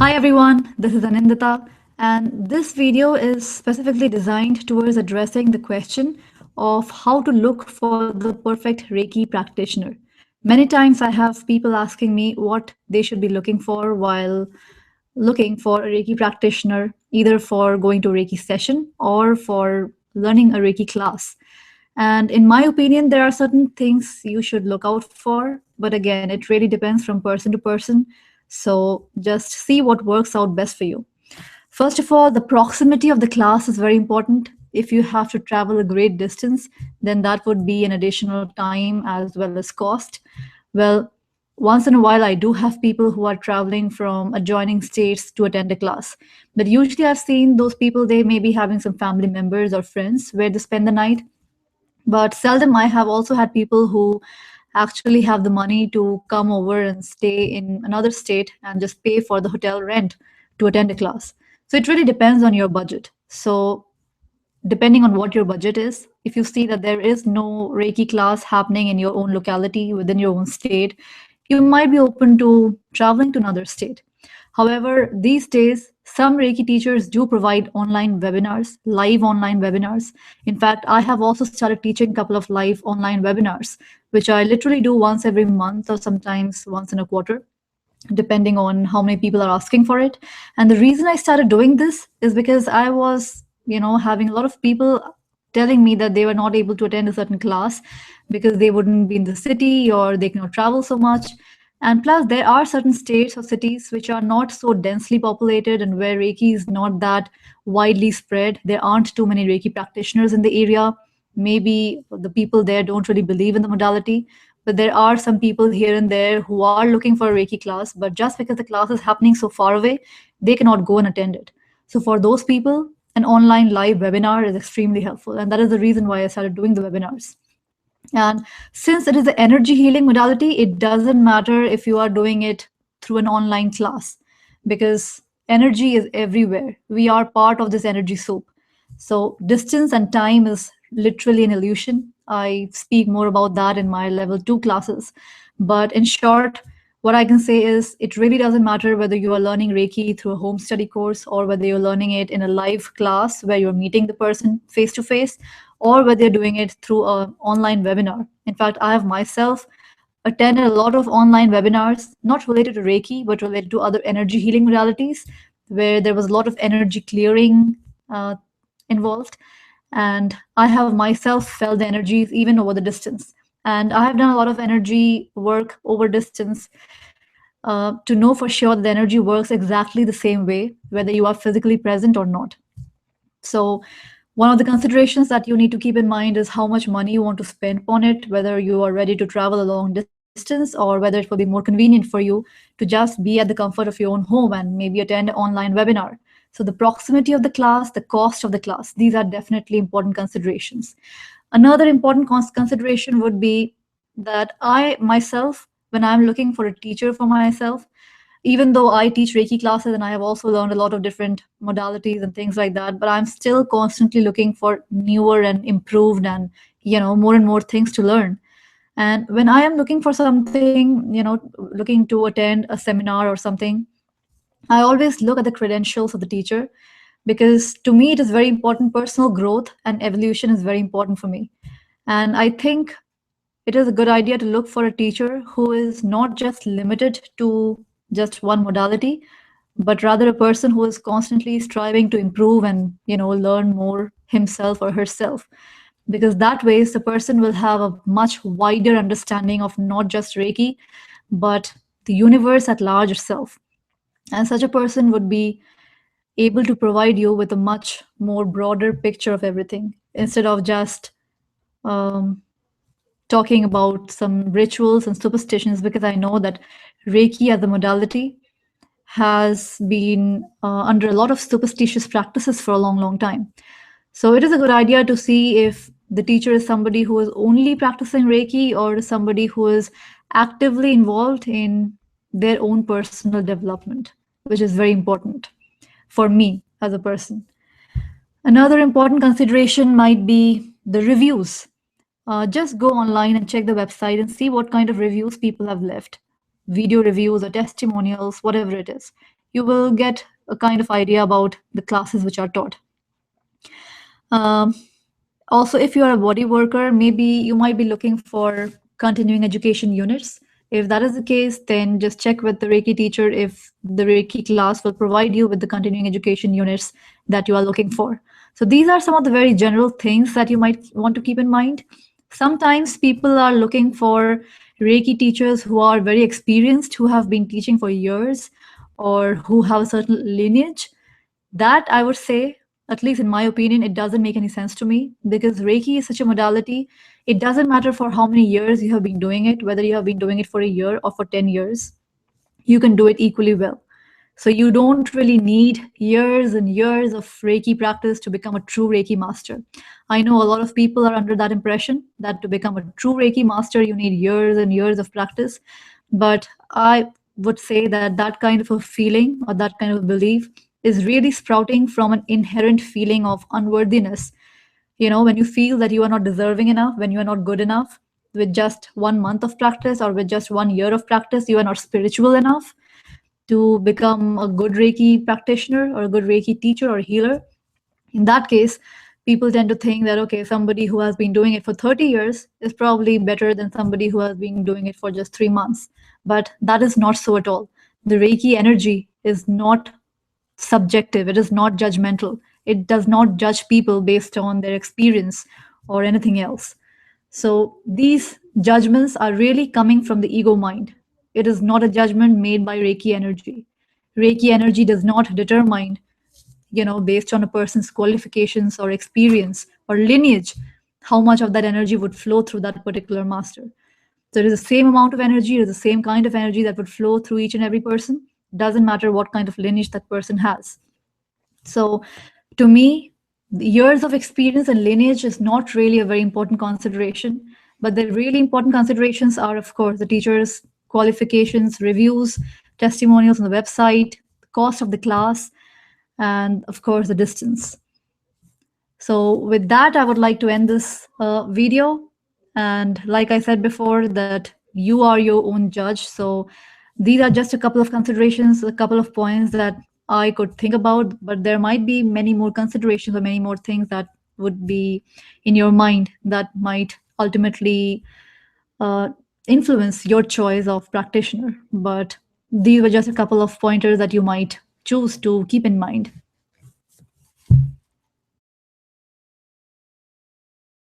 Hi everyone, this is Annindita, and this video is specifically designed towards addressing the question of how to look for the perfect Reiki practitioner. Many times I have people asking me what they should be looking for while looking for a Reiki practitioner, either for going to a Reiki session or for learning a Reiki class. And in my opinion, there are certain things you should look out for, but again, it really depends from person to person. So just see what works out best for you. First of all, the proximity of the class is very important. If you have to travel a great distance, then that would be an additional time as well as cost. Well, once in a while, I do have people who are traveling from adjoining states to attend a class. But usually, I've seen those people, they may be having some family members or friends where they spend the night. But seldom I have also had people who actually have the money to come over and stay in another state and just pay for the hotel rent to attend a class. So it really depends on your budget. So depending on what your budget is, if you see that there is no Reiki class happening in your own locality within your own state, you might be open to traveling to another state. However, these days, some Reiki teachers do provide online webinars, live online webinars. In fact, I have also started teaching a couple of live online webinars, which I literally do once every month or sometimes once in a quarter, depending on how many people are asking for it. And the reason I started doing this is because I was, having a lot of people telling me that they were not able to attend a certain class because they wouldn't be in the city or they cannot travel so much. And plus, there are certain states or cities which are not so densely populated and where Reiki is not that widely spread. There aren't too many Reiki practitioners in the area. Maybe the people there don't really believe in the modality, but there are some people here and there who are looking for a Reiki class, but just because the class is happening so far away, they cannot go and attend it. So for those people, an online live webinar is extremely helpful. And that is the reason why I started doing the webinars. And since it is the energy healing modality, it doesn't matter if you are doing it through an online class because energy is everywhere. We are part of this energy soup. So distance and time is literally an illusion. I speak more about that in my level 2 classes. But in short, what I can say is it really doesn't matter whether you are learning Reiki through a home study course or whether you're learning it in a live class where you're meeting the person face to face, or whether you're doing it through an online webinar. In fact, I have myself attended a lot of online webinars, not related to Reiki, but related to other energy healing modalities, where there was a lot of energy clearing involved. And I have myself felt the energies even over the distance. And I have done a lot of energy work over distance to know for sure that the energy works exactly the same way, whether you are physically present or not. So one of the considerations that you need to keep in mind is how much money you want to spend on it, whether you are ready to travel a long distance or whether it will be more convenient for you to just be at the comfort of your own home and maybe attend an online webinar. So the proximity of the class, the cost of the class, these are definitely important considerations. Another important consideration would be that I myself, when I'm looking for a teacher for myself, even though I teach Reiki classes and I have also learned a lot of different modalities and things like that, but I'm still constantly looking for newer and improved and, more and more things to learn. And when I am looking for something, looking to attend a seminar or something, I always look at the credentials of the teacher because to me it is very important. Personal growth and evolution is very important for me. And I think it is a good idea to look for a teacher who is not just limited to just one modality, but rather a person who is constantly striving to improve and learn more himself or herself. Because that way the person will have a much wider understanding of not just Reiki, but the universe at large itself. And such a person would be able to provide you with a much more broader picture of everything instead of just um, talking about some rituals and superstitions, because I know that Reiki as a modality has been under a lot of superstitious practices for a long, long time. So it is a good idea to see if the teacher is somebody who is only practicing Reiki or somebody who is actively involved in their own personal development, which is very important for me as a person. Another important consideration might be the reviews. Just go online and check the website and see what kind of reviews people have left. Video reviews or testimonials, whatever it is. you will get a kind of idea about the classes which are taught. Um, Also, if you are a body worker, maybe you might be looking for continuing education units. If that is the case, then just check with the Reiki teacher if the Reiki class will provide you with the continuing education units that you are looking for. So these are some of the very general things that you might want to keep in mind. Sometimes people are looking for Reiki teachers who are very experienced, who have been teaching for years, or who have a certain lineage. That I would say, at least in my opinion, it doesn't make any sense to me, because Reiki is such a modality. It doesn't matter for how many years you have been doing it, whether you have been doing it for a year or for 10 years, you can do it equally well. So you don't really need years and years of Reiki practice to become a true Reiki master. I know a lot of people are under that impression that to become a true Reiki master, you need years and years of practice. But I would say that that kind of a feeling or that kind of belief is really sprouting from an inherent feeling of unworthiness. When you feel that you are not deserving enough, when you are not good enough, with just 1 month of practice or with just 1 year of practice, you are not spiritual enough to become a good Reiki practitioner or a good Reiki teacher or healer. In that case, people tend to think that, okay, somebody who has been doing it for 30 years is probably better than somebody who has been doing it for just 3 months. But that is not so at all. The Reiki energy is not subjective, it is not judgmental. It does not judge people based on their experience or anything else. So these judgments are really coming from the ego mind. It is not a judgment made by Reiki energy. Reiki energy does not determine, based on a person's qualifications or experience or lineage, how much of that energy would flow through that particular master. So it is the same amount of energy, it is the same kind of energy that would flow through each and every person. Doesn't matter what kind of lineage that person has. So to me, the years of experience and lineage is not really a very important consideration. But the really important considerations are, of course, the teacher's qualifications, reviews, testimonials on the website, the cost of the class, and of course, the distance. So with that, I would like to end this video. And like I said before, that you are your own judge. So these are just a couple of considerations, a couple of points that I could think about, but there might be many more considerations or many more things that would be in your mind that might ultimately influence your choice of practitioner. But these were just a couple of pointers that you might choose to keep in mind.